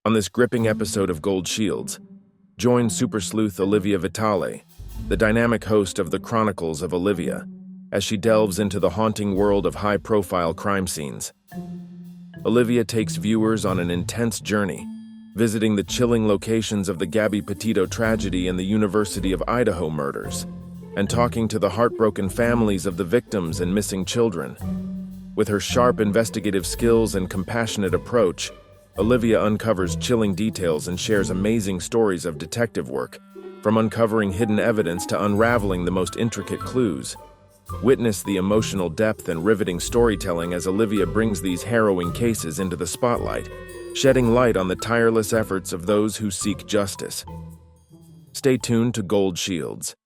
On this gripping episode of Gold Shields, join super sleuth Olivia Vitale, the dynamic host of the Chronicles of Olivia, as she delves into the haunting world of high-profile crime scenes. Olivia takes viewers on an intense journey, visiting the chilling locations of the Gabby Petito tragedy and the University of Idaho murders, and talking to the heartbroken families of the victims and missing children. With her sharp investigative skills and compassionate approach, Olivia uncovers chilling details and shares amazing stories of detective work, from uncovering hidden evidence to unraveling the most intricate clues. Witness the emotional depth and riveting storytelling as Olivia brings these harrowing cases into the spotlight, shedding light on the tireless efforts of those who seek justice. Stay tuned to Gold Shields.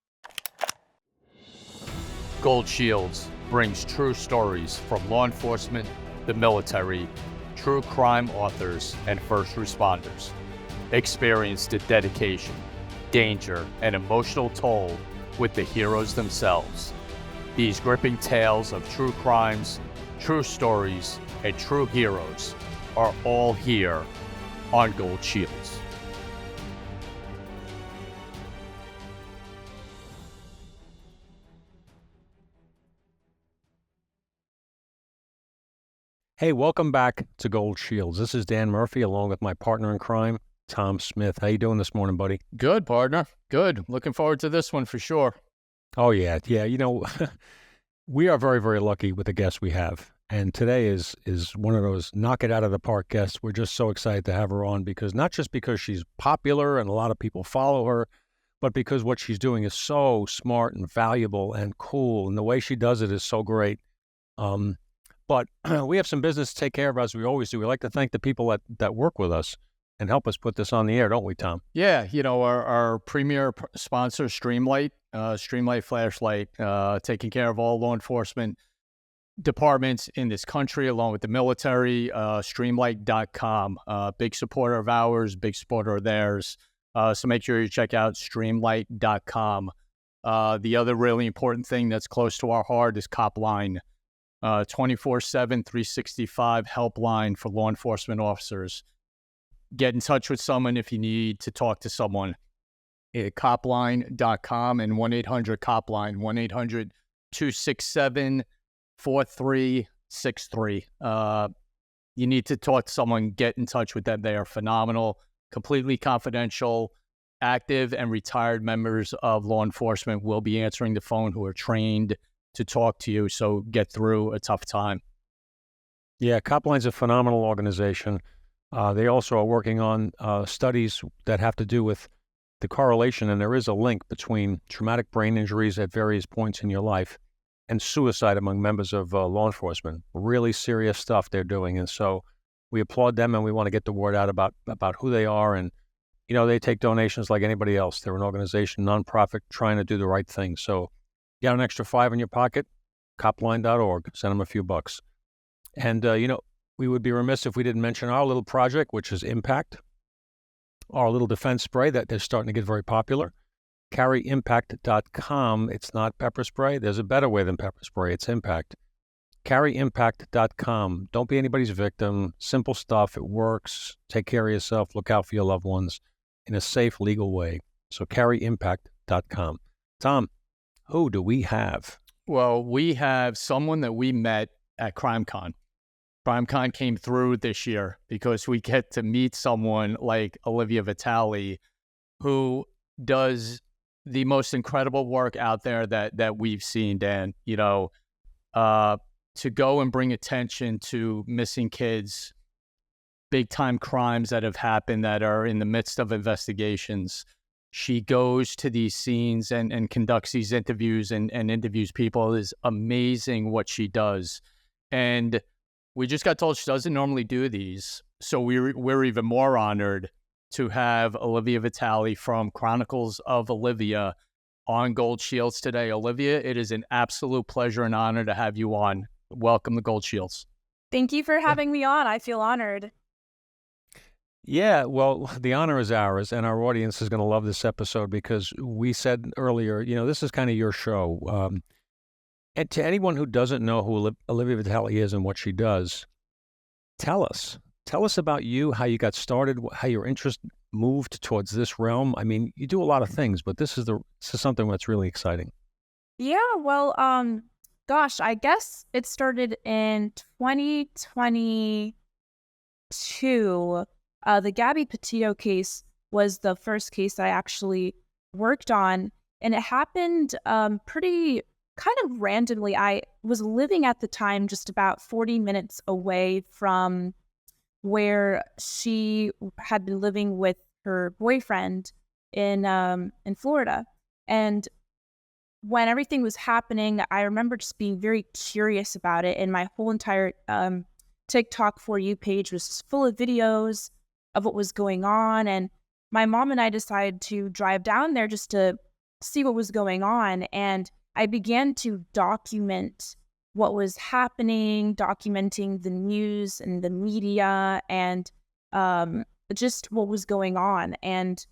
Gold Shields brings true stories from law enforcement, the military, true crime authors, and first responders. Experience the dedication, danger, and emotional toll with the heroes themselves. These gripping tales of true crimes, true stories, and true heroes are all here on Gold Shields. Hey, welcome back to Gold Shields. This is Dan Murphy along with my partner in crime, Tom Smith. How you doing this morning, buddy? Good, partner. Good. Looking forward to this one for sure. Oh, yeah. We are very, very lucky with the guests we have. And today is one of those knock it out of the park guests. We're just so excited to have her on because not just because she's popular and a lot of people follow her, but because what she's doing is so smart and valuable and cool. And the way she does it is so great. But we have some business to take care of, as we always do. We like to thank the people that work with us and help us put this on the air, don't we, Tom? Yeah, our premier sponsor, Streamlight Flashlight, taking care of all law enforcement departments in this country, along with the military. Streamlight.com, big supporter of ours, big supporter of theirs. So make sure you check out Streamlight.com. The other really important thing that's close to our heart is Copline. 24/7, 365 helpline for law enforcement officers. Get in touch with someone if you need to talk to someone at copline.com and 1-800-COPLINE, 1-800-267-4363. You need to talk to someone, get in touch with them. They are phenomenal, completely confidential. Active and retired members of law enforcement will be answering the phone who are trained to talk to you, so get through a tough time. Yeah, Copline's a phenomenal organization. They also are working on studies that have to do with the correlation, and there is a link between traumatic brain injuries at various points in your life and suicide among members of law enforcement. Really serious stuff they're doing, and so we applaud them, and we want to get the word out about who they are. And, they take donations like anybody else. They're an organization, nonprofit, trying to do the right thing. So got an extra $5 in your pocket? Copline.org. Send them a few bucks. And, we would be remiss if we didn't mention our little project, which is Impact, our little defense spray that they're starting to get very popular. CarryImpact.com. It's not pepper spray. There's a better way than pepper spray. It's Impact. CarryImpact.com. Don't be anybody's victim. Simple stuff. It works. Take care of yourself. Look out for your loved ones in a safe, legal way. So CarryImpact.com. Tom, who do we have? Well, we have someone that we met at CrimeCon. CrimeCon came through this year because we get to meet someone like Olivia Vitale, who does the most incredible work out there that we've seen, Dan. To go and bring attention to missing kids, big-time crimes that have happened that are in the midst of investigations. She goes to these scenes and conducts these interviews and interviews people. It is amazing what she does. And we just got told she doesn't normally do these. So we're even more honored to have Olivia Vitale from Chronicles of Olivia on Gold Shields today. Olivia, it is an absolute pleasure and honor to have you on. Welcome to Gold Shields. Thank you for having me on. I feel honored. Yeah, well, the honor is ours, and our audience is going to love this episode because we said earlier, this is kind of your show. And to anyone who doesn't know who Olivia Vitale is and what she does, tell us. Tell us about you, how you got started, how your interest moved towards this realm. I mean, you do a lot of things, but this is something that's really exciting. Yeah, well, gosh, I guess it started in 2022. The Gabby Petito case was the first case I actually worked on, and it happened pretty kind of randomly. I was living at the time just about 40 minutes away from where she had been living with her boyfriend in Florida. And when everything was happening, I remember just being very curious about it, and my whole entire TikTok For You page was just full of videos of what was going on. And my mom and I decided to drive down there just to see what was going on. And I began to document what was happening, documenting the news and the media, and just what was going on. And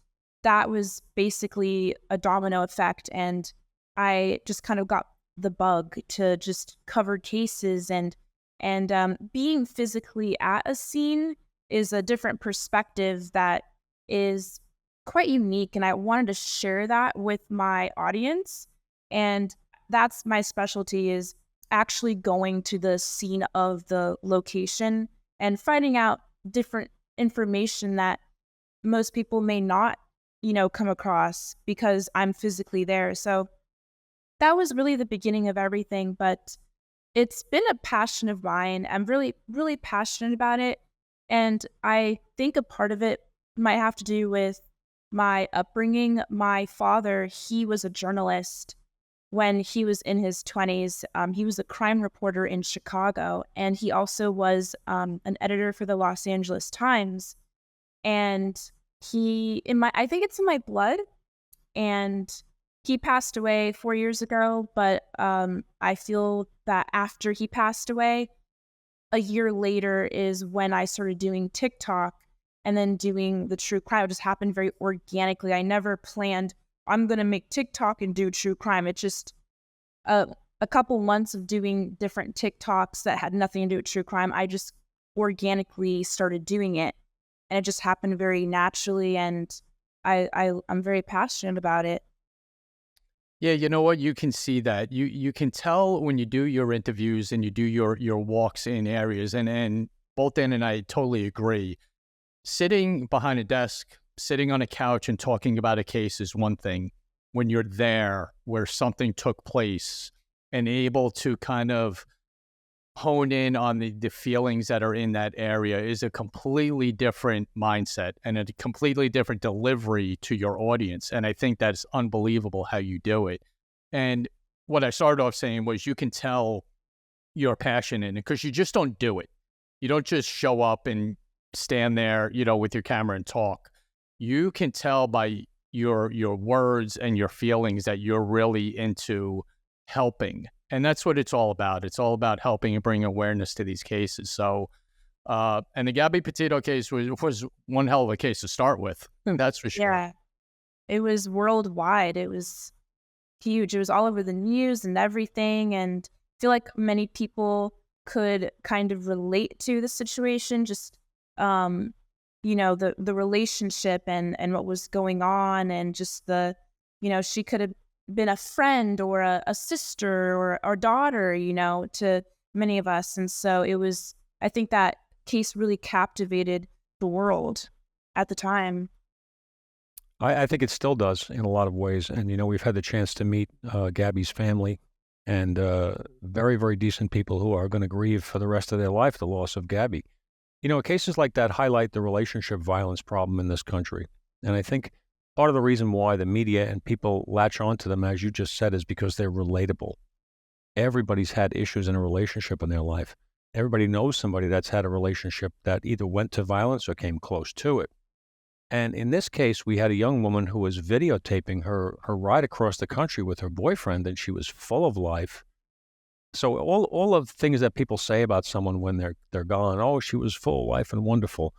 that was basically a domino effect. And I just kind of got the bug to just cover cases, and being physically at a scene is a different perspective that is quite unique. And I wanted to share that with my audience. And that's my specialty, is actually going to the scene of the location and finding out different information that most people may not, come across because I'm physically there. So that was really the beginning of everything, but it's been a passion of mine. I'm really, really passionate about it. And I think a part of it might have to do with my upbringing. My father, he was a journalist when he was in his 20s. He was a crime reporter in Chicago, and he also was an editor for the Los Angeles Times. And I think it's in my blood, and he passed away 4 years ago, but I feel that after he passed away, a year later is when I started doing TikTok and then doing the true crime. It just happened very organically. I never planned, I'm going to make TikTok and do true crime. It's just a couple months of doing different TikToks that had nothing to do with true crime. I just organically started doing it, and it just happened very naturally, and I'm very passionate about it. Yeah, you know what? You can see that. You can tell when you do your interviews and you do your walks in areas, and both Dan and I totally agree. Sitting behind a desk, sitting on a couch and talking about a case is one thing. When you're there where something took place and able to kind of hone in on the feelings that are in that area is a completely different mindset and a completely different delivery to your audience. And I think that's unbelievable how you do it. And what I started off saying was you can tell your passion in it because you just don't do it. You don't just show up and stand there, with your camera and talk. You can tell by your words and your feelings that you're really into helping. And that's what it's all about. It's all about helping and bringing awareness to these cases. So, and the Gabby Petito case was one hell of a case to start with. That's for sure. Yeah, it was worldwide. It was huge. It was all over the news and everything. And I feel like many people could kind of relate to the situation, just, the relationship and what was going on, and just she could have been a friend or a sister or daughter, to many of us. And so I think that case really captivated the world at the time. I think it still does in a lot of ways. And, we've had the chance to meet Gabby's family, and very, very decent people who are going to grieve for the rest of their life the loss of Gabby. Cases like that highlight the relationship violence problem in this country. And I think part of the reason why the media and people latch onto them, as you just said, is because they're relatable. Everybody's had issues in a relationship in their life. Everybody knows somebody that's had a relationship that either went to violence or came close to it. And in this case, we had a young woman who was videotaping her ride across the country with her boyfriend, and she was full of life. So all of the things that people say about someone when they're gone, oh, she was full of life and wonderful.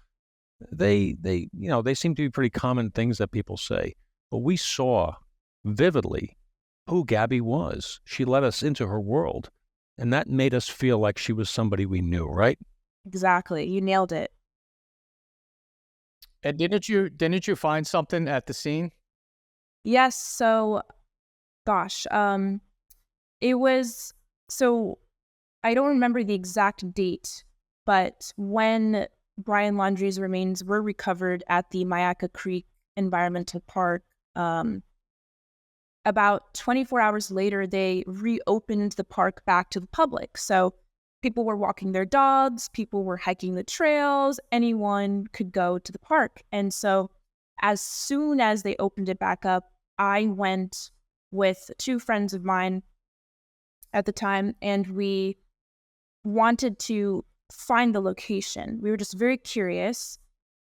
They seem to be pretty common things that people say. But we saw vividly who Gabby was. She let us into her world, and that made us feel like she was somebody we knew, right? Exactly. You nailed it. And didn't you find something at the scene? Yes. So, gosh, it was so I don't remember the exact date, but when Brian Laundrie's remains were recovered at the Mayaca Creek Environmental Park, about 24 hours later, they reopened the park back to the public. So people were walking their dogs, people were hiking the trails, anyone could go to the park. And so as soon as they opened it back up, I went with two friends of mine at the time, and we wanted to find the location. We were just very curious,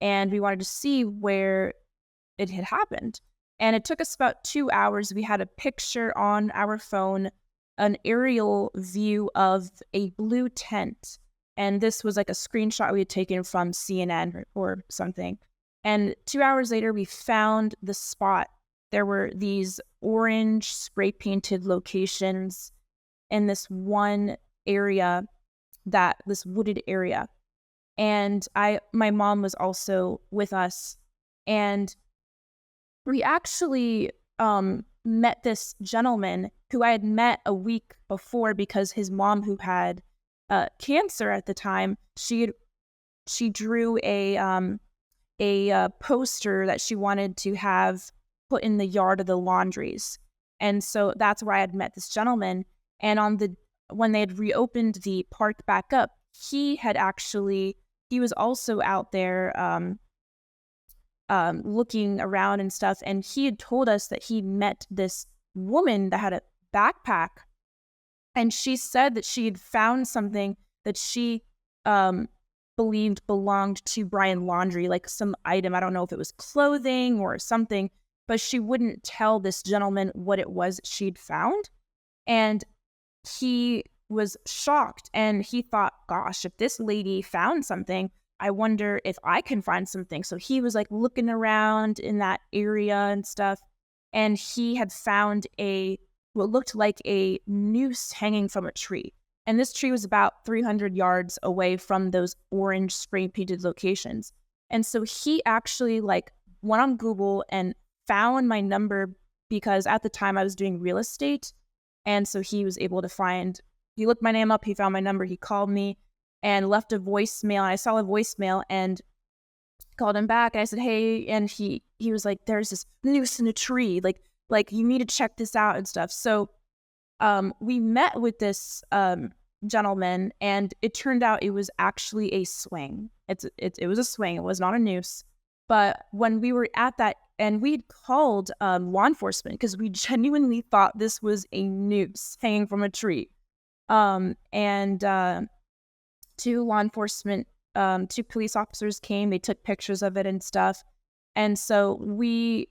and we wanted to see where it had happened. And it took us about 2 hours. We had a picture on our phone, an aerial view of a blue tent. And this was like a screenshot we had taken from CNN or something. And 2 hours later, we found the spot. There were these orange spray painted locations in this one area, this wooded area. And my mom was also with us. And we actually met this gentleman who I had met a week before because his mom, who had cancer at the time, she drew a poster that she wanted to have put in the yard of the laundries. And so that's where I had met this gentleman. And when they had reopened the park back up, he was also out there looking around and stuff. And he had told us that he met this woman that had a backpack. And she said that she had found something that she believed belonged to Brian Laundrie, like some item. I don't know if it was clothing or something, but she wouldn't tell this gentleman what it was she'd found. And he was shocked, and he thought, gosh, if this lady found something, I wonder if I can find something. So he was like looking around in that area and stuff, and he had found what looked like a noose hanging from a tree. And this tree was about 300 yards away from those orange spray painted locations. And so he actually like went on Google and found my number, because at the time I was doing real estate. And so he was able to he looked my name up, he found my number, he called me and left a voicemail. I saw a voicemail and called him back. And I said, hey, and he was like, there's this noose in a tree. Like you need to check this out and stuff. So we met with this gentleman, and it turned out it was actually a swing. It was a swing. It was not a noose. But when we were at that, and we'd called law enforcement because we genuinely thought this was a noose hanging from a tree. Two law enforcement, two police officers came. They took pictures of it and stuff. And so we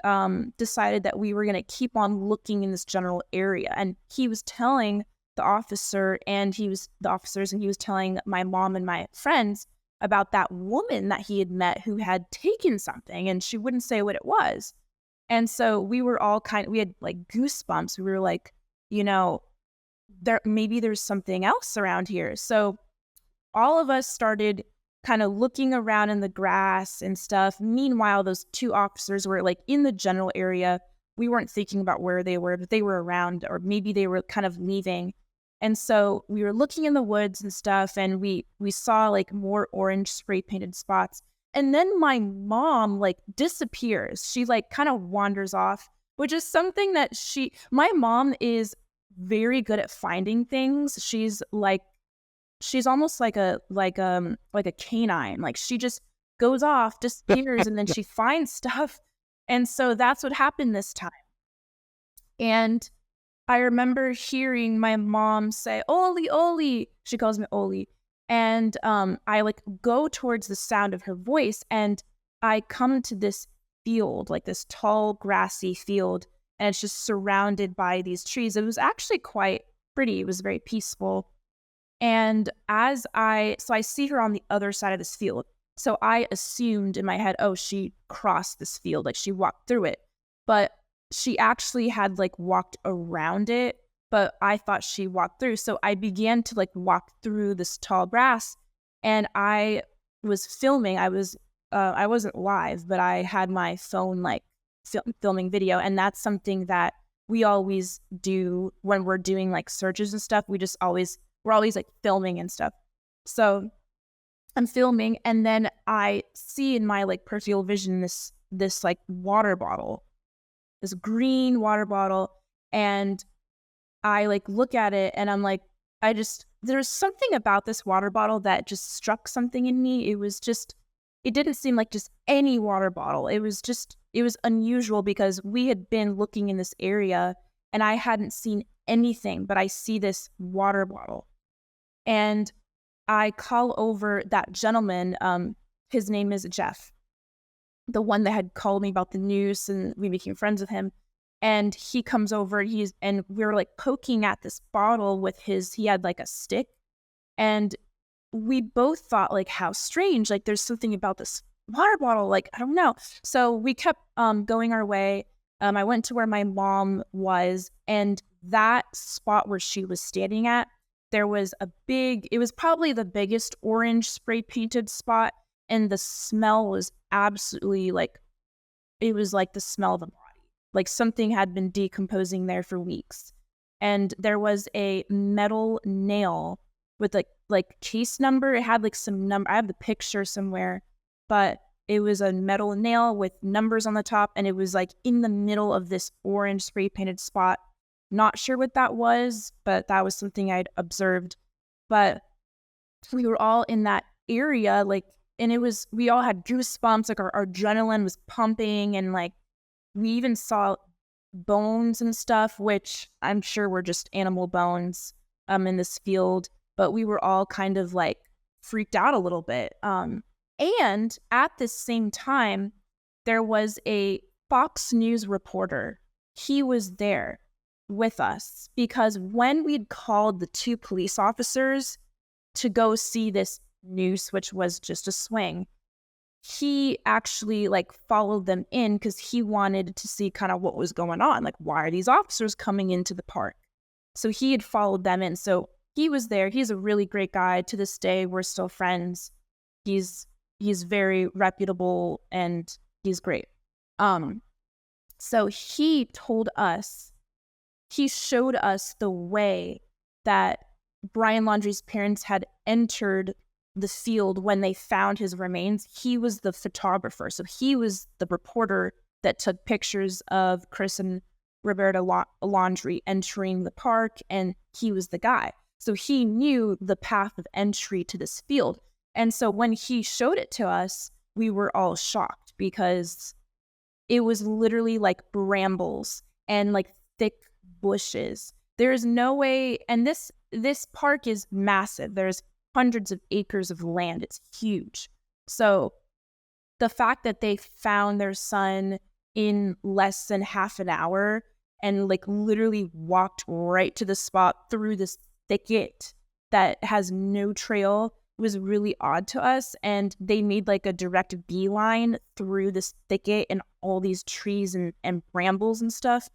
decided that we were going to keep on looking in this general area. And he was telling the officers, and he was telling my mom and my friends about that woman that he had met who had taken something, and she wouldn't say what it was. And so we were all we had like goosebumps. We were like, maybe there's something else around here. So all of us started kind of looking around in the grass and stuff. Meanwhile, those two officers were like in the general area. We weren't thinking about where they were, but they were around, or maybe they were kind of leaving. And so we were looking in the woods and stuff, and we saw like more orange spray painted spots. And then my mom like disappears. She like kind of wanders off, which is something that my mom is very good at finding things. She's almost like a canine. Like she just goes off, disappears, and then she finds stuff. And so that's what happened this time. And I remember hearing my mom say, Oli, Oli. She calls me Oli. And I like go towards the sound of her voice, and I come to this field, like this tall grassy field, and it's just surrounded by these trees. It was actually quite pretty. It was very peaceful. And I see her on the other side of this field. So I assumed in my head, oh, she crossed this field, like she walked through it. But she actually had like walked around it, but I thought she walked through. So I began to like walk through this tall grass, and I was filming. I was I wasn't live, but I had my phone like filming video, and that's something that we always do when we're doing like searches and stuff. We're always like filming and stuff. So I'm filming, and then I see in my like peripheral vision this like water bottle, this green water bottle, and I like look at it, and I'm like, there's something about this water bottle that just struck something in me. It didn't seem like just any water bottle. It was unusual because we had been looking in this area and I hadn't seen anything, but I see this water bottle. And I call over that gentleman. His name is Jeff, the one that had called me about the news, and we became friends with him. And he comes over, and we were like poking at this bottle with he had like a stick. And we both thought like, how strange, like there's something about this water bottle, like, I don't know. So we kept going our way. I went to where my mom was, and that spot where she was standing at, there was it was probably the biggest orange spray painted spot, and the smell was absolutely like, it was like the smell of a body. Like something had been decomposing there for weeks. And there was a metal nail with like case number. It had like some number. I have the picture somewhere, but it was a metal nail with numbers on the top, and it was like in the middle of this orange spray painted spot. Not sure what that was, but that was something I'd observed. But we were all in that area, like, and we all had goosebumps, like our adrenaline was pumping, and like we even saw bones and stuff, which I'm sure were just animal bones in this field, but we were all kind of like freaked out a little bit. And at the same time, there was a Fox News reporter. He was there with us because when we'd called the 2 police officers to go see this noose, which was just a swing, he actually like followed them in because he wanted to see kind of what was going on. Like, why are these officers coming into the park? So he had followed them in. So he was there. He's a really great guy. To this day, we're still friends. He's very reputable and he's great. So he showed us the way that Brian Laundrie's parents had entered the field when they found his remains. He was the photographer. So he was the reporter that took pictures of Chris and Roberta Laundrie entering the park, and he was the guy. So he knew the path of entry to this field. And so when he showed it to us, we were all shocked because it was literally like brambles and like thick bushes. There's no way, and this park is massive. There's hundreds of acres of land. It's huge. So the fact that they found their son in less than half an hour and like literally walked right to the spot through this thicket that has no trail was really odd to us. And they made like a direct beeline through this thicket and all these trees and brambles and stuff.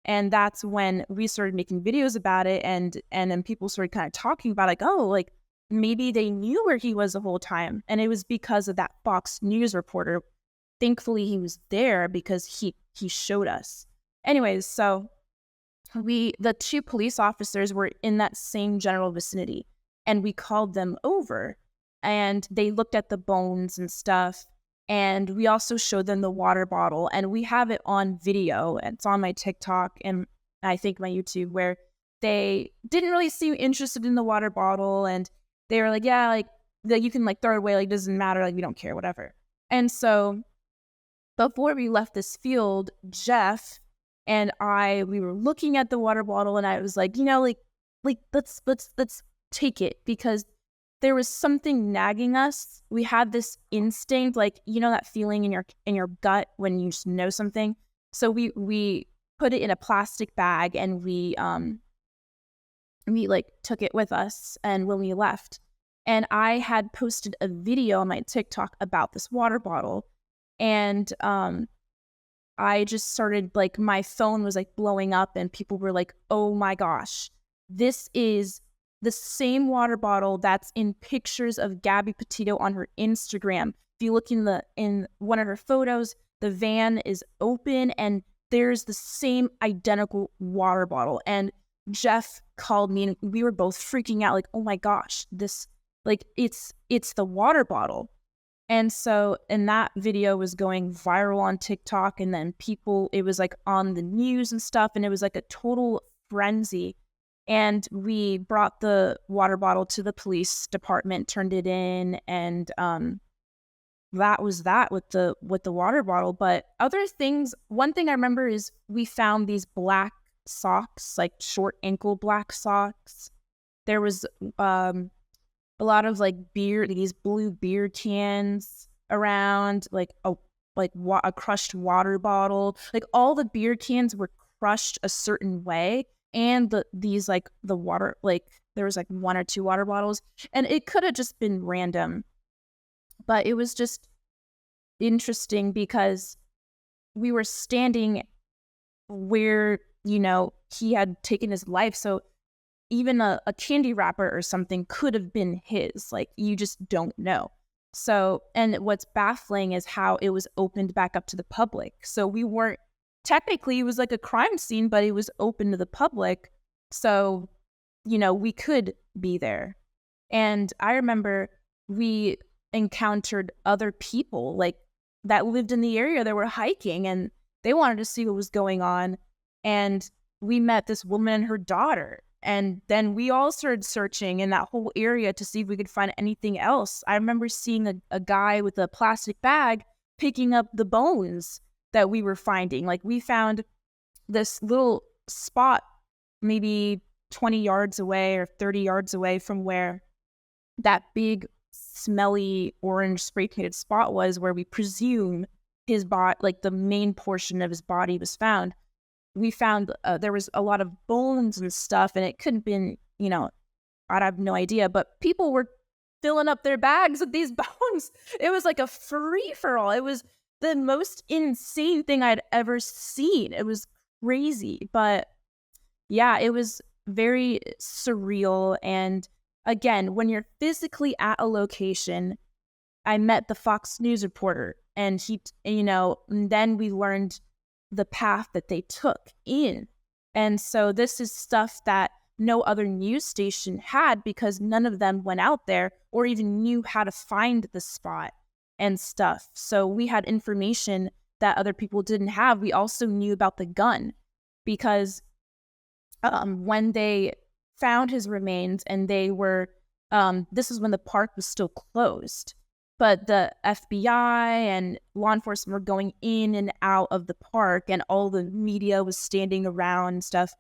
And that's when we started making videos about it, and then people started kind of talking about like, oh, like maybe they knew where he was the whole time. And it was because of that Fox News reporter. Thankfully, he was there because he showed us. Anyways, so the 2 police officers were in that same general vicinity, and we called them over, and they looked at the bones and stuff. And we also showed them the water bottle, and we have it on video. It's on my TikTok and I think my YouTube, where they didn't really seem interested in the water bottle. And they were like, yeah, like you can like throw it away. Like, it doesn't matter. Like, we don't care, whatever. And so before we left this field, Jeff and we were looking at the water bottle, and I was like, like let's take it, because there was something nagging us. We had this instinct, like, that feeling in your gut when you just know something. So we put it in a plastic bag, and we like took it with us. And when we left, and I had posted a video on my TikTok about this water bottle, and I just started, like, my phone was like blowing up, and people were like, oh my gosh, this is the same water bottle that's in pictures of Gabby Petito on her Instagram. if you look in one of her photos, the van is open and there's the same identical water bottle. And Jeff called me and we were both freaking out, like, oh my gosh, this, like, it's the water bottle. And so, and that video was going viral on TikTok, and then it was like on the news and stuff, and it was like a total frenzy. And we brought the water bottle to the police department, turned it in, and that was that with the water bottle. But other things, one thing I remember is we found these black socks, like short ankle black socks. There was a lot of like these blue beer cans around, like a crushed water bottle. Like all the beer cans were crushed a certain way, and the water, like there was like one or two water bottles, and it could have just been random, but it was just interesting because we were standing where, you know, he had taken his life. So even a candy wrapper or something could have been his. Like, you just don't know. So, and what's baffling is how it was opened back up to the public. So we weren't, technically it was like a crime scene, but it was open to the public. So, you know, we could be there. And I remember we encountered other people like that lived in the area that were hiking, and they wanted to see what was going on. And we met this woman and her daughter. And then we all started searching in that whole area to see if we could find anything else. I remember seeing a guy with a plastic bag picking up the bones that we were finding. Like, we found this little spot maybe 20 yards away or 30 yards away from where that big, smelly, orange spray-painted spot was, where we presume his body, like the main portion of his body, was found. We found there was a lot of bones and stuff, and it could have been, you know, I have no idea, but people were filling up their bags with these bones. It was like a free-for-all. It was the most insane thing I'd ever seen. It was crazy, but yeah, it was very surreal. And again, when you're physically at a location, I met the Fox News reporter, and he, you know, and then we learned the path that they took in. And so this is stuff that no other news station had, because none of them went out there or even knew how to find the spot and stuff. So we had information that other people didn't have. We also knew about the gun, because when they found his remains, and they were, this is when the park was still closed, but the FBI and law enforcement were going in and out of the park, and all the media was standing around and stuff.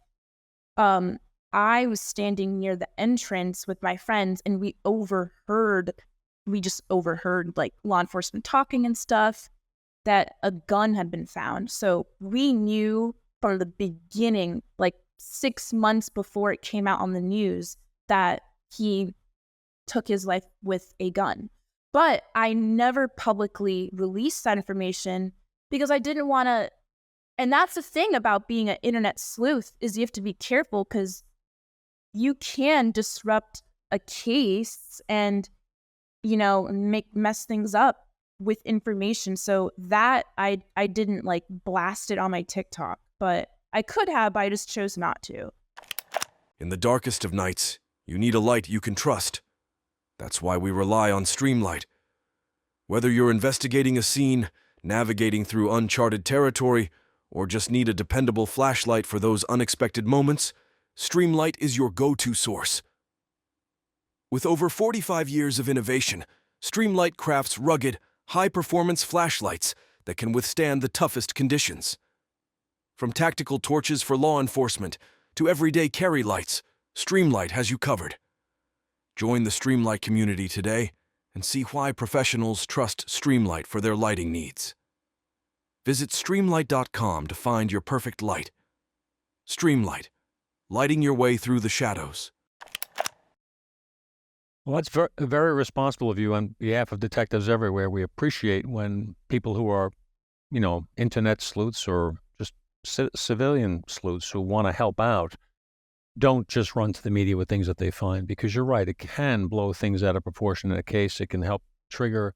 I was standing near the entrance with my friends, and we just overheard like law enforcement talking and stuff, that a gun had been found. So we knew from the beginning, like 6 months before it came out on the news, that he took his life with a gun. But I never publicly released that information because I didn't want to. And that's the thing about being an internet sleuth, is you have to be careful, because you can disrupt a case and, you know, mess things up with information. So that I didn't like blast it on my TikTok, but I could have, but I just chose not to. In the darkest of nights, you need a light you can trust. That's why we rely on Streamlight. Whether you're investigating a scene, navigating through uncharted territory, or just need a dependable flashlight for those unexpected moments, Streamlight is your go-to source. With over 45 years of innovation, Streamlight crafts rugged, high-performance flashlights that can withstand the toughest conditions. From tactical torches for law enforcement to everyday carry lights, Streamlight has you covered. Join the Streamlight community today and see why professionals trust Streamlight for their lighting needs. Visit streamlight.com to find your perfect light. Streamlight, lighting your way through the shadows. Well, that's very responsible of you on behalf of detectives everywhere. We appreciate when people who are, you know, internet sleuths or just civilian sleuths who want to help out don't just run to the media with things that they find, because you're right, it can blow things out of proportion in a case. It can help trigger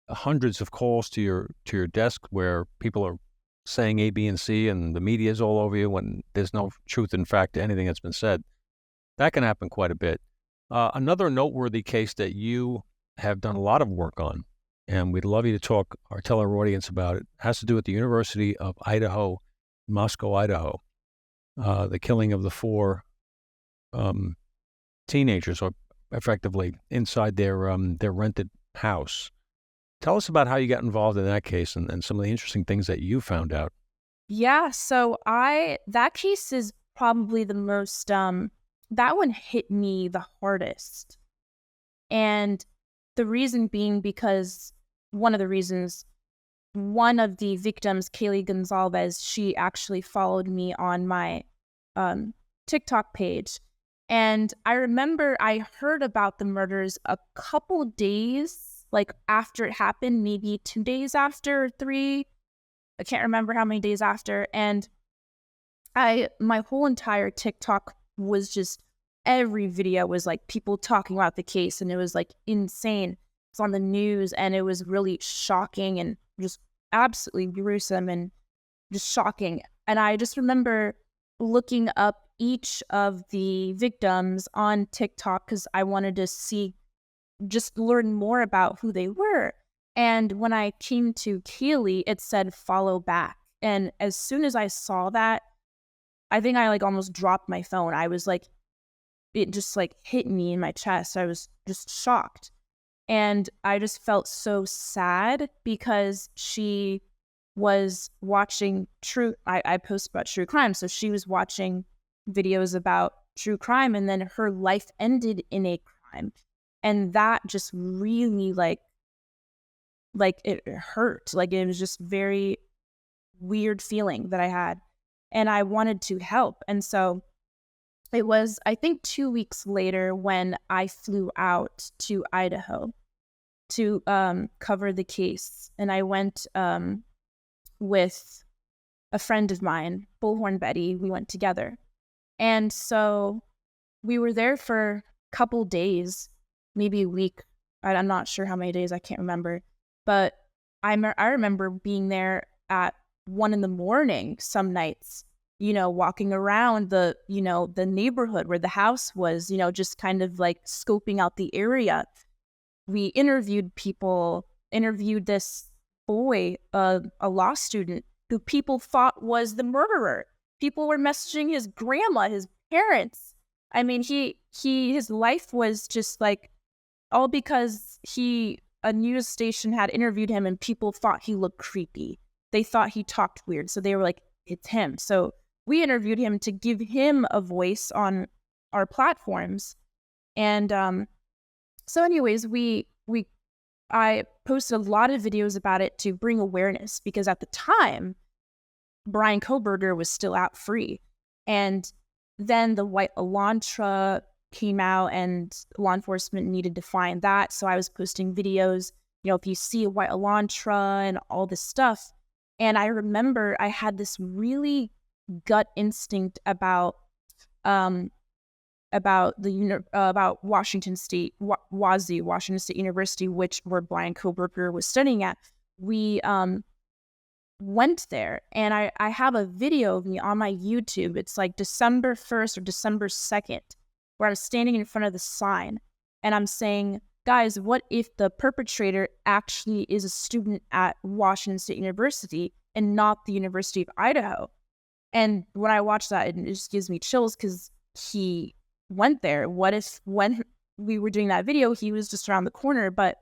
hundreds of calls to your desk where people are saying A, B, and C, and the media is all over you when there's no truth in fact to anything that's been said. That can happen quite a bit. Another noteworthy case that you have done a lot of work on, and we'd love you to talk or tell our audience about it, has to do with the University of Idaho, Moscow, Idaho. The killing of the 4 teenagers, or effectively inside their rented house. Tell us about how you got involved in that case and some of the interesting things that you found out. Yeah, so that case is probably the most that one hit me the hardest. And the reason being because one of the victims, Kaylee Gonzalez, she actually followed me on my TikTok page. And I remember I heard about the murders a couple days, like after it happened, maybe 2 days after, 3. I can't remember how many days after. And my whole entire TikTok was just, every video was like people talking about the case, and it was like insane. It's on the news, and it was really shocking and just absolutely gruesome and just shocking. And I just remember looking up each of the victims on TikTok because I wanted to just learn more about who they were. And when I came to Kaylee, it said follow back. And as soon as I saw that, I think I like almost dropped my phone. I was like, it just like hit me in my chest. I was just shocked. And I just felt so sad because she was watching I post about true crime. So she was watching videos about true crime, and then her life ended in a crime. And that just really like it hurt. Like it was just very weird feeling that I had, and I wanted to help. And so it was, I think, 2 weeks later when I flew out to Idaho to cover the case. And I went with a friend of mine, Bullhorn Betty. We went together. And so we were there for a couple days, maybe a week. I'm not sure how many days. I can't remember. But I remember being there at 1 a.m. some nights, walking around the neighborhood where the house was, just kind of like scoping out the area. We interviewed this boy, a law student who people thought was the murderer. People were messaging his grandma, his parents. I mean, his life was just like, all because a news station had interviewed him and people thought he looked creepy. They thought he talked weird. So they were like, it's him. So we interviewed him to give him a voice on our platforms. And so anyways, I posted a lot of videos about it to bring awareness, because at the time, Brian Kohberger was still out free. And then the white Elantra came out and law enforcement needed to find that. So I was posting videos, if you see a white Elantra and all this stuff. And I remember I had this really gut instinct about Washington State, WazU, Washington State University, where Brian Kohberger was studying at. We went there, and I have a video of me on my YouTube. It's like December 1st or December 2nd, where I'm standing in front of the sign, and I'm saying, guys, what if the perpetrator actually is a student at Washington State University and not the University of Idaho? And when I watch that, it just gives me chills, because he went there. What if when we were doing that video, he was just around the corner? But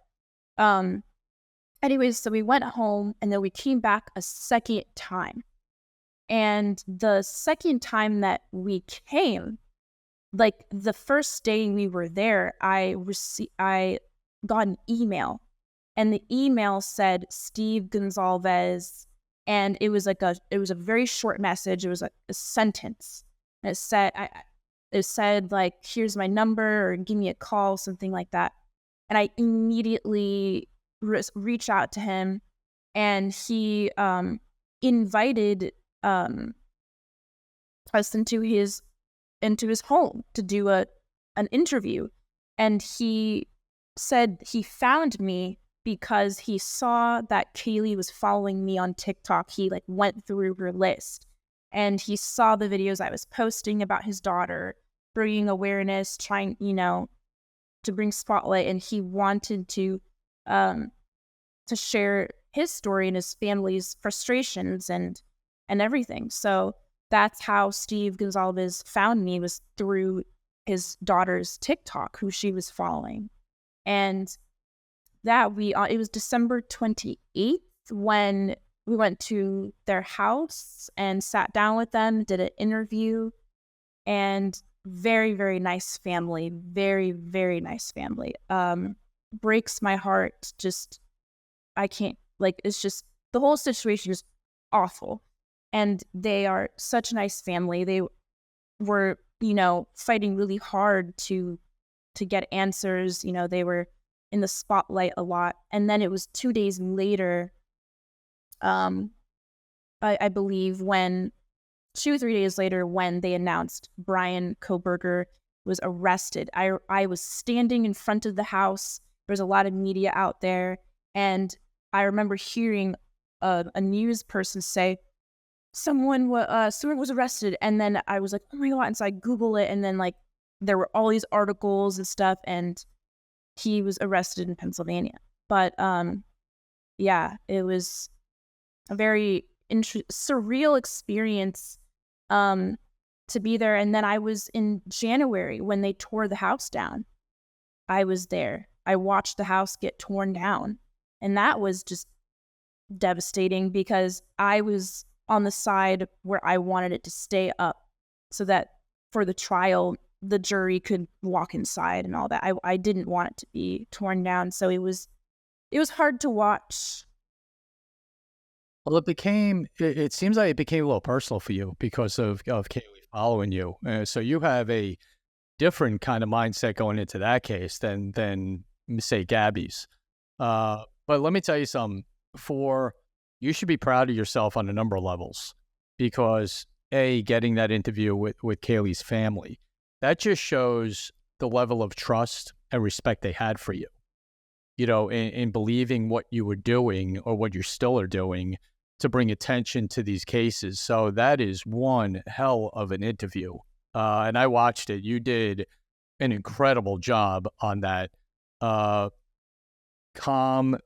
anyways, so we went home, and then we came back a second time. And the second time that we came, like the first day we were there, I got an email, and the email said Steve Gonzalez, and it was a very short message. It was like a sentence. And it said like, here's my number, or give me a call, something like that. And I immediately reached out to him, and he invited us into his home to do an interview. And he said he found me because he saw that Kaylee was following me on TikTok. He like went through her list and he saw the videos I was posting about his daughter, bringing awareness, trying, to bring spotlight, and he wanted to share his story and his family's frustrations and everything. So that's how Steve Gonzalez found me, was through his daughter's TikTok, who she was following. And that it was December 28th when we went to their house and sat down with them, did an interview, and very, very nice family. Very, very nice family. Breaks my heart. Just, I can't, it's just, the whole situation is awful. And they are such a nice family. They were, fighting really hard to get answers. They were in the spotlight a lot. And then it was 2 days later, I believe, 2 or 3 days later, when they announced Brian Koberger was arrested. I was standing in front of the house. There was a lot of media out there. And I remember hearing a news person say, someone was arrested. And then I was like, oh my God. And so I Googled it. And then there were all these articles and stuff. And he was arrested in Pennsylvania. But yeah, it was a very surreal experience to be there. And then I was in January when they tore the house down. I was there. I watched the house get torn down. And that was just devastating because I was on the side where I wanted it to stay up so that for the trial, the jury could walk inside and all that. I didn't want it to be torn down. So it was hard to watch. Well, it seems like it became a little personal for you because of Kaylee following you. So you have a different kind of mindset going into that case than say, Gabby's. But let me tell you something. You should be proud of yourself on a number of levels because, A, getting that interview with Kaylee's family, that just shows the level of trust and respect they had for you, in believing what you were doing or what you still are doing to bring attention to these cases. So that is one hell of an interview. And I watched it. You did an incredible job on that. Calm,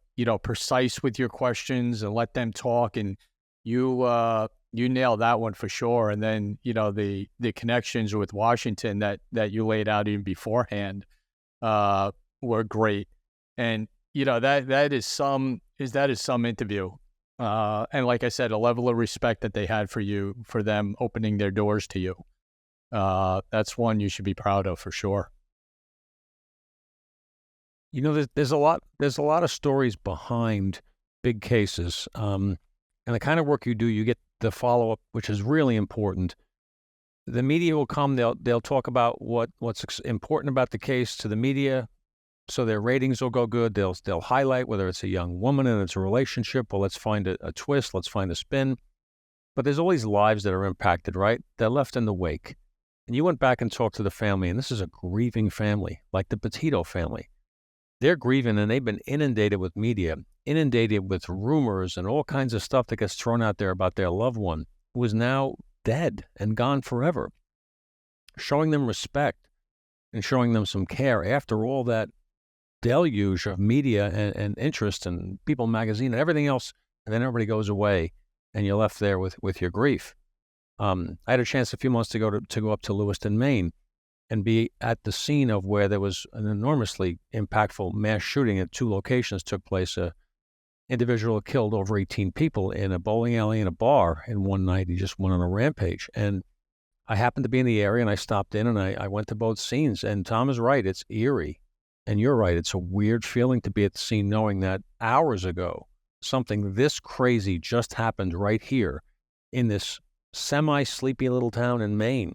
precise with your questions and let them talk. And you nailed that one for sure. And then, the connections with Washington that you laid out even beforehand were great. And, that is some interview. And like I said, a level of respect that they had for you, for them opening their doors to you. That's one you should be proud of for sure. There's a lot of stories behind big cases. And the kind of work you do, you get the follow-up, which is really important. The media will come, they'll talk about what's important about the case to the media, so their ratings will go good. They'll highlight whether it's a young woman and it's a relationship. Well, let's find a twist. Let's find a spin. But there's always lives that are impacted, right? They're left in the wake. And you went back and talked to the family, and this is a grieving family, like the Petito family. They're grieving, and they've been inundated with media, inundated with rumors and all kinds of stuff that gets thrown out there about their loved one who is now dead and gone forever. Showing them respect and showing them some care after all that deluge of media and interest and People magazine and everything else, and then everybody goes away and you're left there with your grief. I had a chance a few months ago to go up to Lewiston, Maine, and be at the scene of where there was an enormously impactful mass shooting at 2 locations took place. An individual killed over 18 people in a bowling alley and a bar in one night. He just went on a rampage. And I happened to be in the area, and I stopped in, and I went to both scenes. And Tom is right. It's eerie. And you're right. It's a weird feeling to be at the scene knowing that hours ago, something this crazy just happened right here in this semi-sleepy little town in Maine.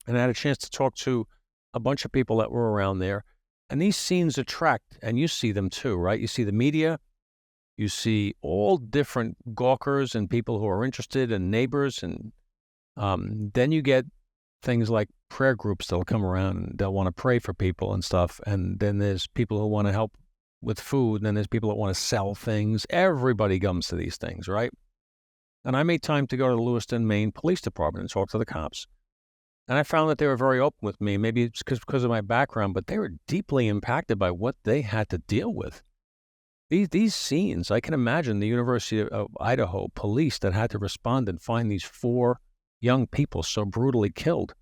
And I had a chance to talk to a bunch of people that were around there. And these scenes attract, and you see them too, right? You see the media, you see all different gawkers and people who are interested and neighbors. And then you get things like prayer groups that'll come around and they'll want to pray for people and stuff. And then there's people who want to help with food, and then there's people that want to sell things. Everybody comes to these things, right? And I made time to go to the Lewiston, Maine Police Department and talk to the cops. And I found that they were very open with me. Maybe it's because of my background, but they were deeply impacted by what they had to deal with. These scenes, I can imagine the University of Idaho police that had to respond and find these 4 young people so brutally killed.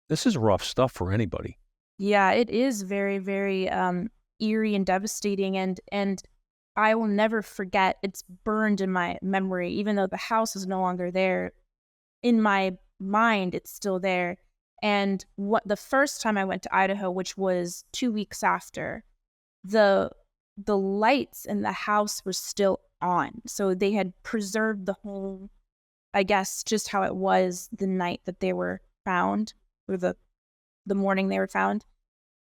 This is rough stuff for anybody. Yeah, it is very, very eerie and devastating, and I will never forget. It's burned in my memory, even though the house is no longer there. In my mind, it's still there. And the first time I went to Idaho, which was 2 weeks after, the lights in the house were still on. So they had preserved the home, I guess, just how it was the night that they were found, or the morning they were found.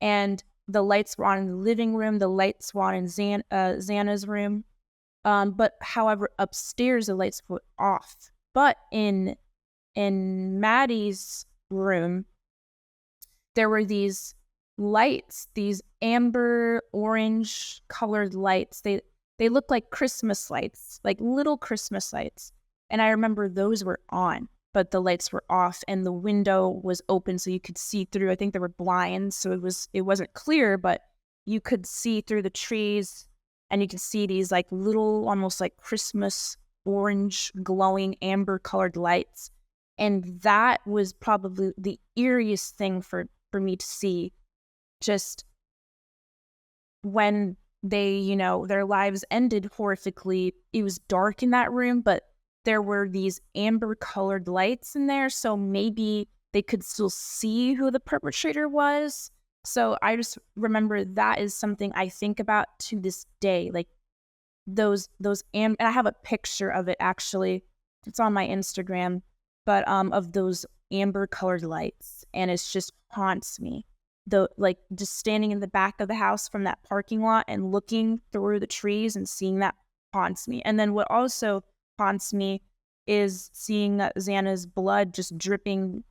And the lights were on in the living room. The lights were on in Xana's room. But however, upstairs, the lights were off. But in Maddie's room, there were these lights, these amber orange colored lights. They looked like Christmas lights, like little Christmas lights. And I remember those were on, but the lights were off and the window was open so you could see through. I think there were blinds, so it wasn't clear, but you could see through the trees and you could see these like little, almost like Christmas orange glowing amber colored lights. And that was probably the eeriest thing for me to see. Just when they, their lives ended horrifically, it was dark in that room, but there were these amber colored lights in there. So maybe they could still see who the perpetrator was. So I just remember that is something I think about to this day. Like those and I have a picture of it actually. It's on my Instagram, but of those amber colored lights, and it just haunts me. Just standing in the back of the house from that parking lot and looking through the trees and seeing that haunts me. And then what also haunts me is seeing that Xana's blood just dripping,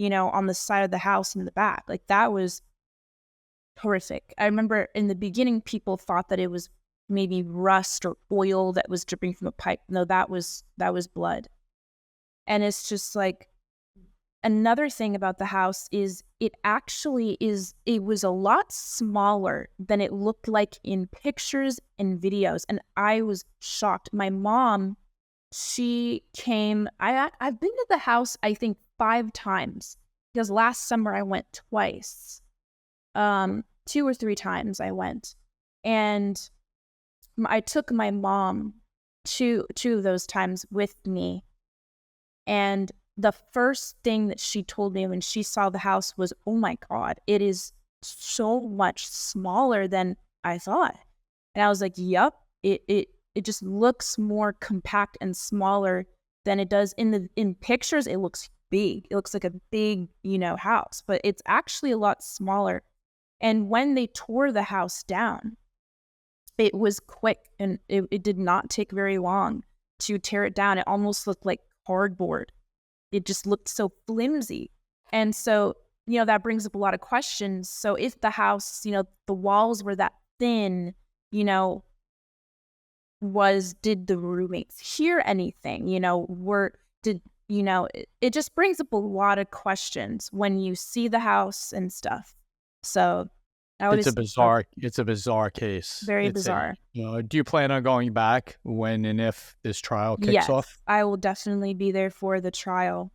on the side of the house in the back. Like that was horrific. I remember in the beginning, people thought that it was maybe rust or oil that was dripping from a pipe. No, that was blood. And it's just like, another thing about the house is it was a lot smaller than it looked like in pictures and videos. And I was shocked. My mom, she came, I've been to the house, I think 5 times, because last summer I went twice. 2 or 3 times I went. And I took my mom two of those times with me. And the first thing that she told me when she saw the house was, oh my God, it is so much smaller than I thought. And I was like, yep, it just looks more compact and smaller than it does in pictures. It looks big. It looks like a big, house, but it's actually a lot smaller. And when they tore the house down, it was quick and it did not take very long to tear it down. It almost looked like cardboard. It just looked so flimsy. And so, that brings up a lot of questions. So if the house, the walls were that thin, did the roommates hear anything? It just brings up a lot of questions when you see the house and stuff. So it's a bizarre case. Very bizarre. Do you plan on going back when and if this trial kicks off? I will definitely be there for the trial.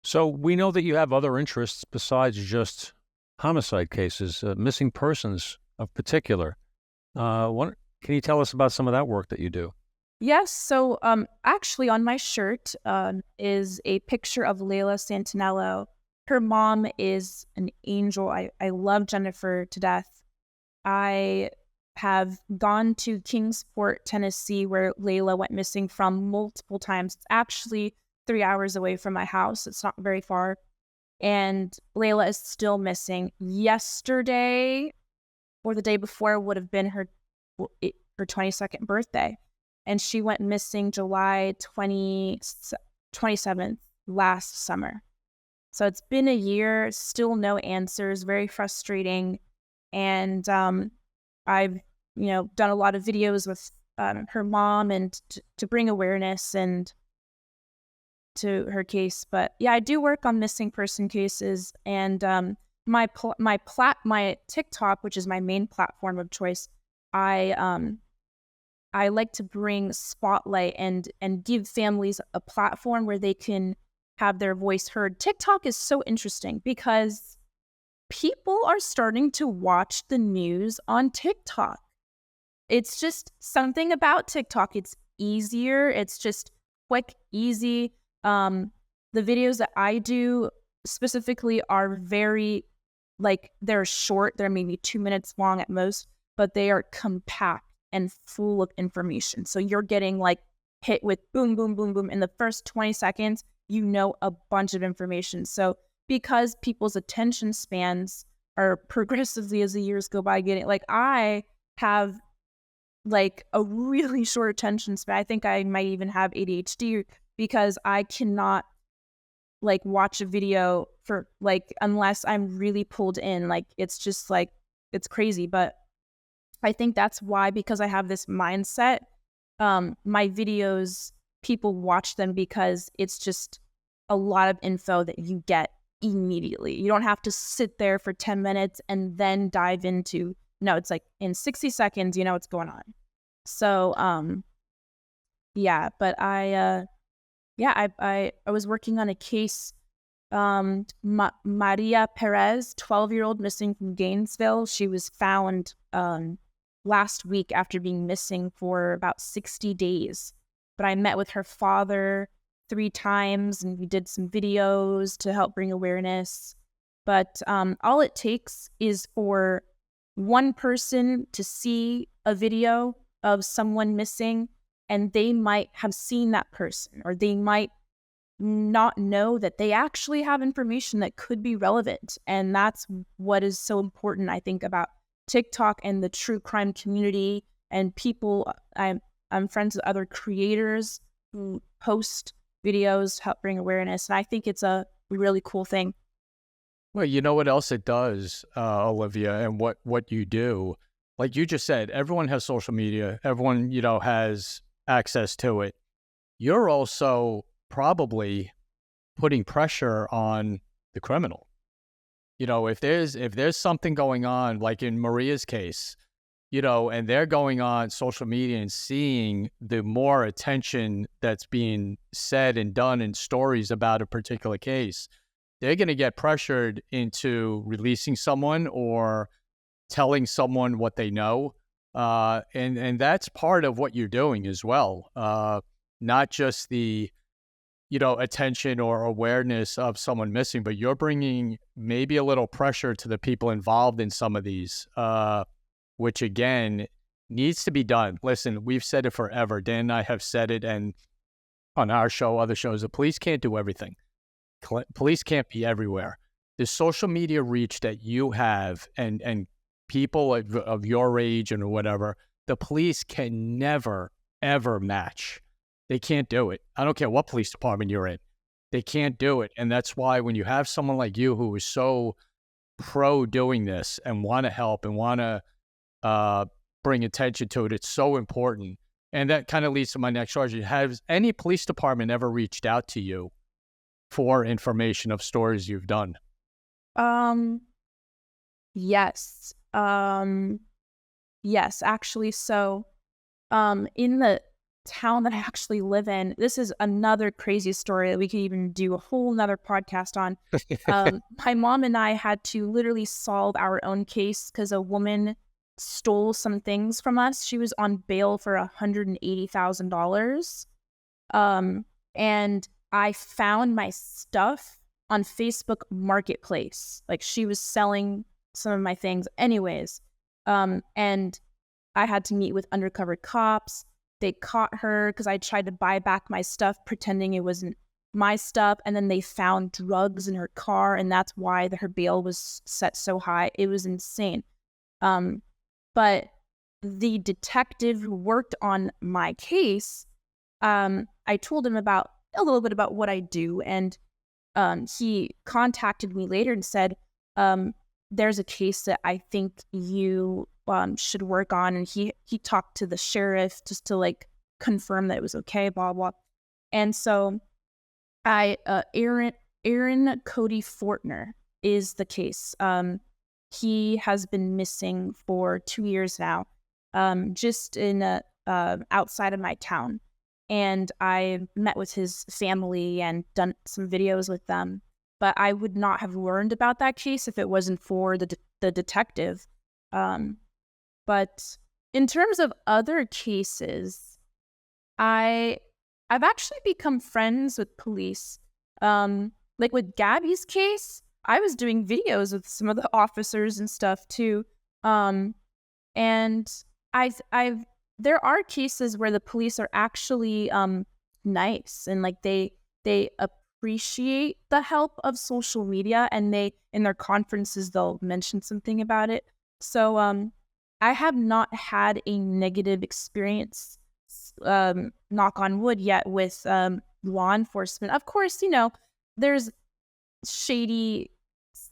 So we know that you have other interests besides just homicide cases, missing persons of particular. Can you tell us about some of that work that you do? Yes. So actually on my shirt is a picture of Layla Santinello. Her mom is an angel. I love Jennifer to death. I have gone to Kingsport, Tennessee, where Layla went missing from multiple times. It's actually 3 hours away from my house. It's not very far. And Layla is still missing. Yesterday or the day before would have been her 22nd birthday. And she went missing July 27th last summer. So it's been a year, still no answers, very frustrating. and I've done a lot of videos with her mom and to bring awareness and to her case. But yeah, I do work on missing person cases, and my TikTok, which is my main platform of choice, I like to bring spotlight and give families a platform where they can have their voice heard. TikTok is so interesting because people are starting to watch the news on TikTok. It's just something about TikTok. It's easier. It's just quick, easy. The videos that I do specifically are very, they're short. They're maybe 2 minutes long at most, but they are compact and full of information. So you're getting hit with boom, boom, boom, boom. In the first 20 seconds, a bunch of information. So because people's attention spans are progressively as the years go by I have a really short attention span. I think I might even have ADHD because I cannot watch a video for unless I'm really pulled in. It's just it's crazy. But I think that's why, because I have this mindset, my videos, people watch them because it's just a lot of info that you get immediately. You don't have to sit there for 10 minutes and then dive into, no, it's in 60 seconds, what's going on. So, yeah, but I was working on a case, Maria Perez, 12-year-old missing from Gainesville. She was found last week after being missing for about 60 days. But I met with her father 3 times and we did some videos to help bring awareness. But all it takes is for one person to see a video of someone missing, and they might have seen that person, or they might not know that they actually have information that could be relevant. And that's what is so important, I think, about TikTok and the true crime community and people. I'm friends with other creators who post videos to help bring awareness, and I think it's a really cool thing. Well, you know what else it does, Olivia, and what you do? Like you just said, everyone has social media. Everyone, has access to it. You're also probably putting pressure on the criminal. If there's something going on, like in Maria's case, and they're going on social media and seeing the more attention that's being said and done in stories about a particular case, they're going to get pressured into releasing someone or telling someone what they know. And that's part of what you're doing as well. Not just the, attention or awareness of someone missing, but you're bringing maybe a little pressure to the people involved in some of these, which again needs to be done. Listen, we've said it forever. Dan and I have said it, and on our show, other shows, the police can't do everything. Police can't be everywhere. The social media reach that you have and people of your age and whatever, the police can never, ever match. They can't do it. I don't care what police department you're in. They can't do it. And that's why when you have someone like you who is so pro doing this and want to help and want to bring attention to it, it's so important. And that kind of leads to my next question. Has any police department ever reached out to you for information of stories you've done? Yes. Yes, actually. So, in the town that I actually live in, this is another crazy story that we could even do a whole nother podcast on. My mom and I had to literally solve our own case because a woman stole some things from us. She was on bail for $180,000. And I found my stuff on Facebook Marketplace. She was selling some of my things anyways. And I had to meet with undercover cops. They caught her because I tried to buy back my stuff pretending it wasn't my stuff. And then they found drugs in her car, and that's why her bail was set so high. It was insane. But the detective who worked on my case, I told him about a little bit about what I do, and he contacted me later and said, there's a case that I think you should work on. And he talked to the sheriff just to like confirm that it was okay, blah, blah. And so Aaron Cody Fortner is the case. He has been missing for 2 years now, just in outside of my town. And I met with his family and done some videos with them. But I would not have learned about that case if it wasn't for the detective. But in terms of other cases, I've actually become friends with police. Like with Gabby's case, I was doing videos with some of the officers and stuff too. And there are cases where the police are actually nice and like they appreciate the help of social media, and in their conferences they'll mention something about it. So I have not had a negative experience, knock on wood, yet with law enforcement. Of course, there's shady.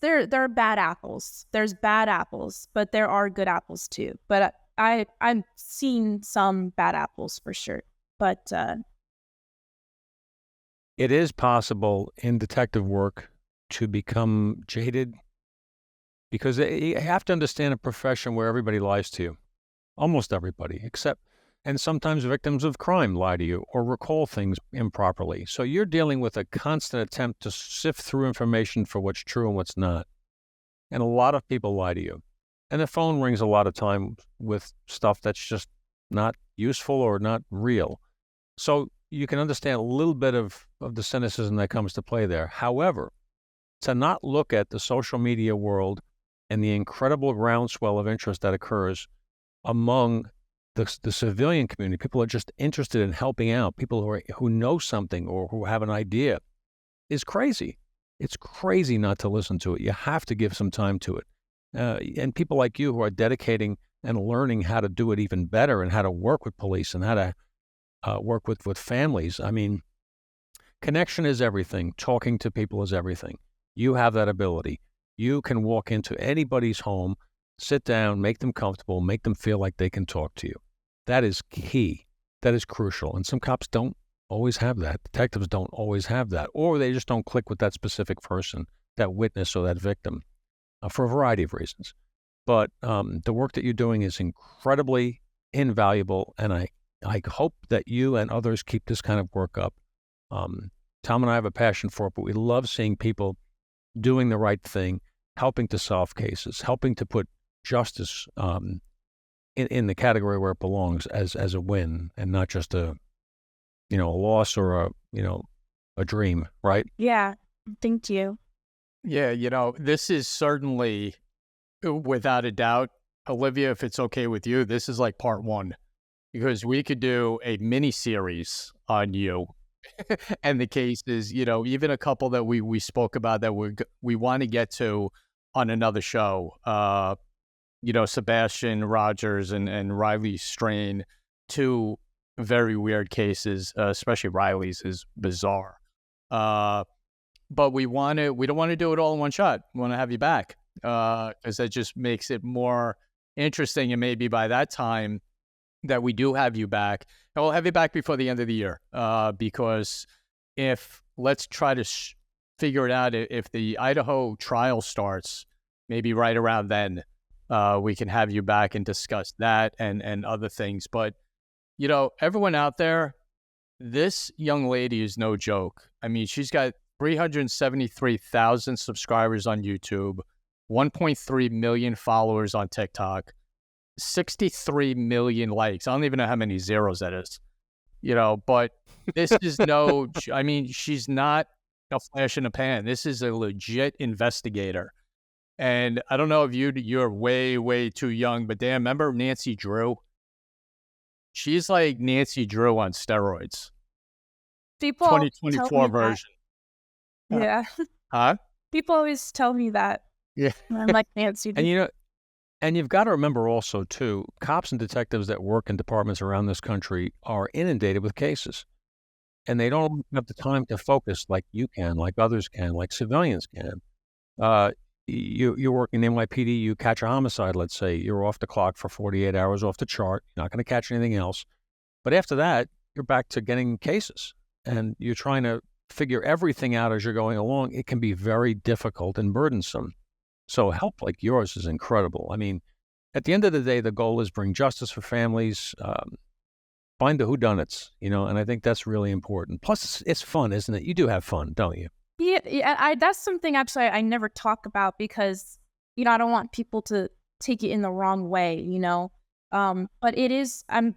There are bad apples. There's bad apples, but there are good apples too. But I've seen some bad apples for sure. But it is possible in detective work to become jaded, because you have to understand a profession where everybody lies to you. Almost everybody, and sometimes victims of crime lie to you or recall things improperly. So you're dealing with a constant attempt to sift through information for what's true and what's not. And a lot of people lie to you. And the phone rings a lot of time with stuff that's just not useful or not real. So you can understand a little bit of the cynicism that comes to play there. However, to not look at the social media world and the incredible groundswell of interest that occurs among the civilian community, people are just interested in helping out, people who know something or who have an idea, is crazy. It's crazy not to listen to it. You have to give some time to it. And people like you who are dedicating and learning how to do it even better and how to work with police and how to work with families. I mean, connection is everything. Talking to people is everything. You have that ability. You can walk into anybody's home, sit down, make them comfortable, make them feel like they can talk to you. That is key. That is crucial. And some cops don't always have that. Detectives don't always have that. Or they just don't click with that specific person, that witness or that victim, for a variety of reasons. But the work that you're doing is incredibly invaluable, and I hope that you and others keep this kind of work up. Tom and I have a passion for it, but we love seeing people doing the right thing, helping to solve cases, helping to put justice in the category where it belongs as a win, and not just a loss or a dream, right? yeah, thank you. Yeah, this is certainly, without a doubt, Olivia, if it's okay with you, this is like part one, because we could do a mini series on you and the cases, even a couple that we spoke about that we want to get to on another show. Sebastian Rogers and Riley Strain, two very weird cases, especially Riley's is bizarre. But we don't want to do it all in one shot. We want to have you back, because that just makes it more interesting. And maybe by that time that we do have you back, and we'll have you back before the end of the year, because let's try to figure it out. If the Idaho trial starts, maybe right around then, we can have you back and discuss that and other things. But, everyone out there, this young lady is no joke. I mean, she's got 373,000 subscribers on YouTube, 1.3 million followers on TikTok, 63 million likes. I don't even know how many zeros that is, but this is she's not a flash in the pan. This is a legit investigator. And I don't know if you're way, way too young, but damn, remember Nancy Drew? She's like Nancy Drew on steroids. People 2024 version. Yeah. Huh? People always tell me that. Yeah. I'm like Nancy. And you've got to remember also, too, cops and detectives that work in departments around this country are inundated with cases. And they don't have the time to focus like you can, like others can, like civilians can. you're working in NYPD, you catch a homicide, let's say, you're off the clock for 48 hours, off the chart, you're not going to catch anything else. But after that, you're back to getting cases, and you're trying to figure everything out as you're going along. It can be very difficult and burdensome. So help like yours is incredible. I mean, at the end of the day, the goal is bring justice for families, find the whodunits, and I think that's really important. Plus, it's fun, isn't it? You do have fun, don't you? Yeah, that's something actually I never talk about because, I don't want people to take it in the wrong way, but it is, I'm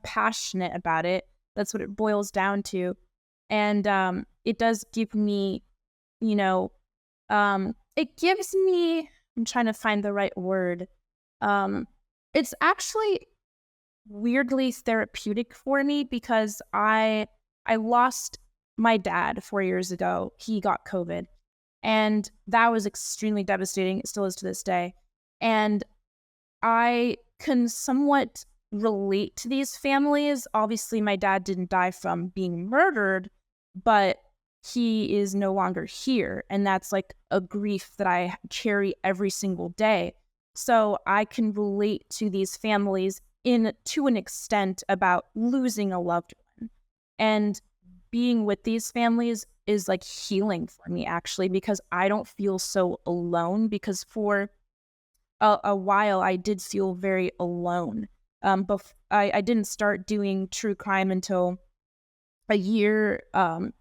passionate about it. That's what it boils down to. And it does give me, it gives me, I'm trying to find the right word. It's actually weirdly therapeutic for me because I lost my dad 4 years ago. He got COVID, and that was extremely devastating. It still is to this day. And I can somewhat relate to these families. Obviously, my dad didn't die from being murdered, but he is no longer here. And that's like a grief that I carry every single day. So I can relate to these families to an extent about losing a loved one. And being with these families is like healing for me, actually, because I don't feel so alone, because for a while I did feel very alone. But I didn't start doing true crime until a year and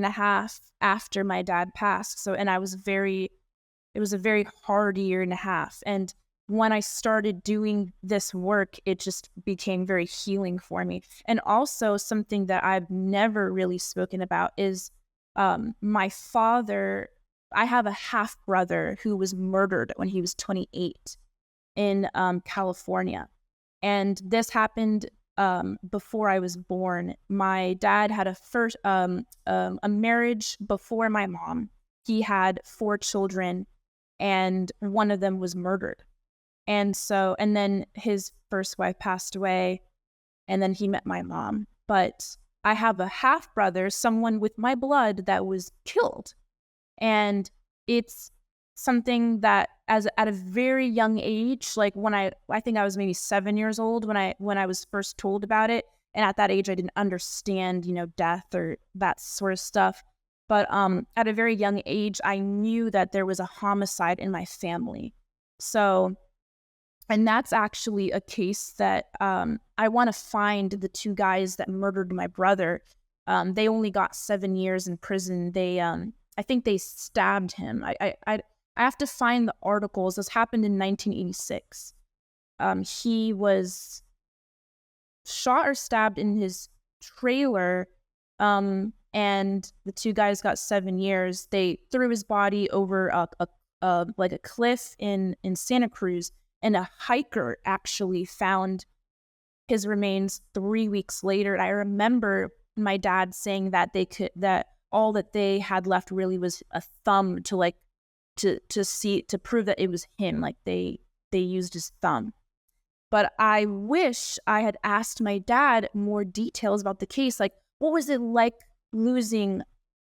a half after my dad passed. So, and it was a very hard year and a half. And when I started doing this work, it just became very healing for me. And also something that I've never really spoken about is my father. I have a half brother who was murdered when he was 28 in California. And this happened before I was born. My dad had a marriage before my mom. He had 4 children, and one of them was murdered. And then his first wife passed away, and then he met my mom. But I have a half brother, someone with my blood, that was killed. And it's something that at a very young age, like when I think I was maybe 7 years old when I was first told about it. And at that age, I didn't understand, death or that sort of stuff. But at a very young age, I knew that there was a homicide in my family. So, and that's actually a case that I want to find the 2 guys that murdered my brother. They only got 7 years in prison. I think they stabbed him. I have to find the articles. This happened in 1986. He was shot or stabbed in his trailer, and the 2 guys got 7 years. They threw his body over a cliff in Santa Cruz, and a hiker actually found his remains 3 weeks later. And I remember my dad saying that all that they had left really was a thumb to prove that it was him. Like they used his thumb. But I wish I had asked my dad more details about the case. Like, what was it like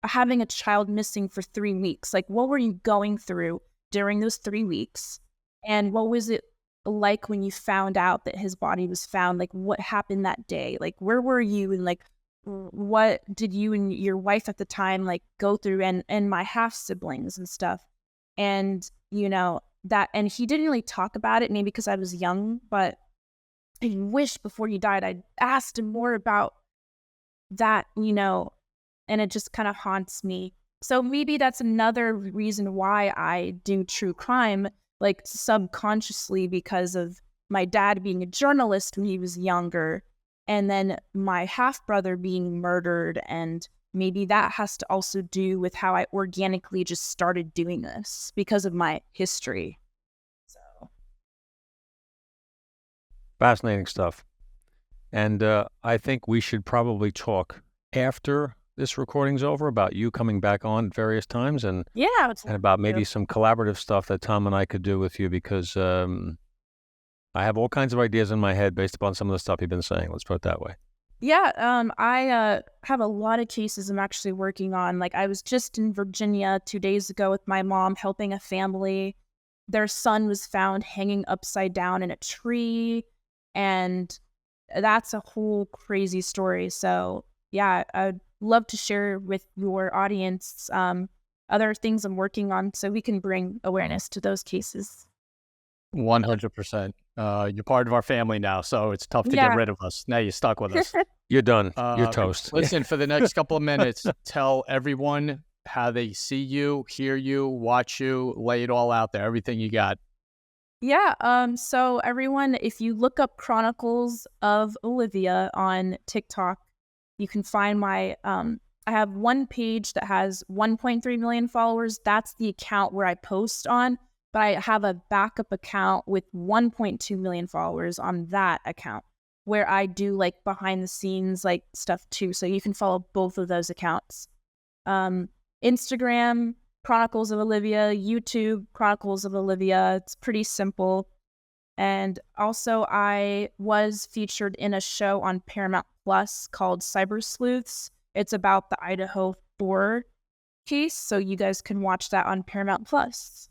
having a child missing for 3 weeks? Like, what were you going through during those 3 weeks? And what was it like when you found out that his body was found? Like, what happened that day? Like, where were you? And like, what did you and your wife at the time like go through, and my half siblings and stuff? And and he didn't really talk about it, maybe because I was young, but I wish before he died I'd asked him more about that, and it just kind of haunts me. So maybe that's another reason why I do true crime, like subconsciously, because of my dad being a journalist when he was younger, and then my half brother being murdered. And maybe that has to also do with how I organically just started doing this because of my history. So Fascinating stuff. And I think we should probably talk after this recording's over about you coming back on at various times, and about maybe some collaborative stuff that Tom and I could do with you, because I have all kinds of ideas in my head based upon some of the stuff you've been saying. Let's put it that way. Yeah, I have a lot of cases I'm actually working on. Like, I was just in Virginia 2 days ago with my mom helping a family. Their son was found hanging upside down in a tree, and that's a whole crazy story. So, yeah, I'd love to share with your audience other things I'm working on so we can bring awareness to those cases. 100%. You're part of our family now, so it's tough to get Yeah. rid of us. Now you're stuck with us. You're done. You're toast. Listen, for the next couple of minutes, tell everyone how they see you, hear you, watch you, lay it all out there, everything you got. Yeah, so everyone, if you look up Chronicles of Olivia on TikTok, you can find my I have one page that has 1.3 million followers. That's the account where I post on, but I have a backup account with 1.2 million followers on that account where I do like behind the scenes like stuff too. So you can follow both of those accounts. Instagram, Chronicles of Olivia, YouTube, Chronicles of Olivia. It's pretty simple. And also, I was featured in a show on Paramount Plus called Cyber Sleuths. It's about the Idaho 4 case, so you guys can watch that on Paramount Plus.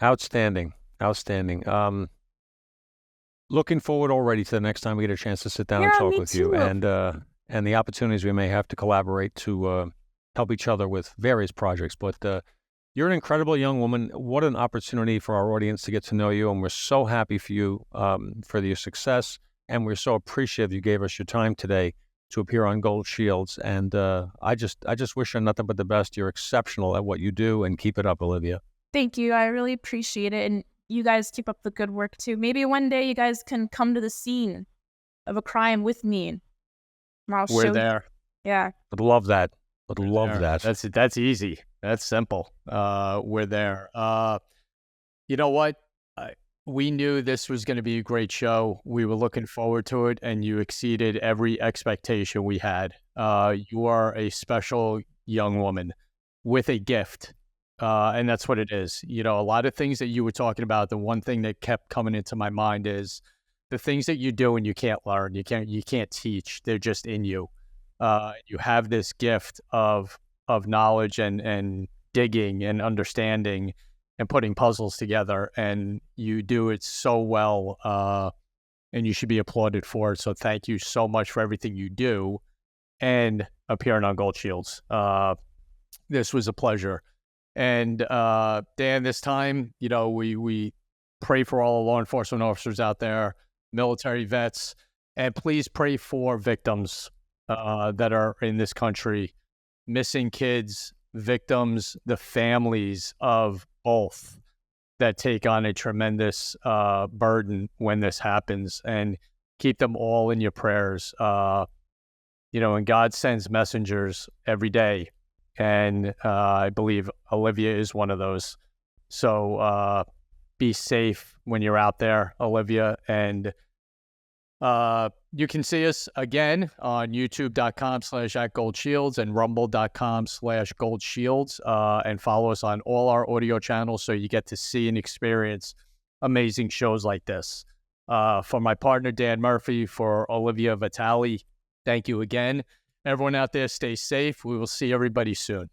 Outstanding. Outstanding. Looking forward already to the next time we get a chance to sit down and Yeah, talk me with you, too. and the opportunities we may have to collaborate to help each other with various projects. But you're an incredible young woman. What an opportunity for our audience to get to know you, and we're so happy for you, for your success, and we're so appreciative you gave us your time today to appear on Gold Shields. And I just wish you nothing but the best. You're exceptional at what you do, and keep it up, Olivia. Thank you. I really appreciate it. And you guys keep up the good work too. Maybe one day you guys can come to the scene of a crime with me. And I'll We're show there. you. Yeah. Would love that. Would love There. that. That's easy. That's simple. We're there. You know what? We knew this was going to be a great show. We were looking forward to it, and you exceeded every expectation we had. You are a special young woman with a gift, and that's what it is. You know, a lot of things that you were talking about, the one thing that kept coming into my mind is the things that you do and you can't learn, you can't teach. They're just in you. You have this gift of knowledge and digging and understanding and putting puzzles together, and you do it so well, and you should be applauded for it. So thank you so much for everything you do and appearing on Gold Shields. This was a pleasure. And Dan, this time, you know, we pray for all the law enforcement officers out there, military vets, and please pray for victims that are in this country, missing kids, victims, the families of both that take on a tremendous burden when this happens, and keep them all in your prayers. You know, and God sends messengers every day, and I believe Olivia is one of those. So be safe when you're out there, Olivia, and you can see us again on youtube.com/@goldshields and rumble.com/goldshields, and follow us on all our audio channels so you get to see and experience amazing shows like this. For my partner, Dan Murphy, for Olivia Vitale, thank you again. Everyone out there, stay safe. We will see everybody soon.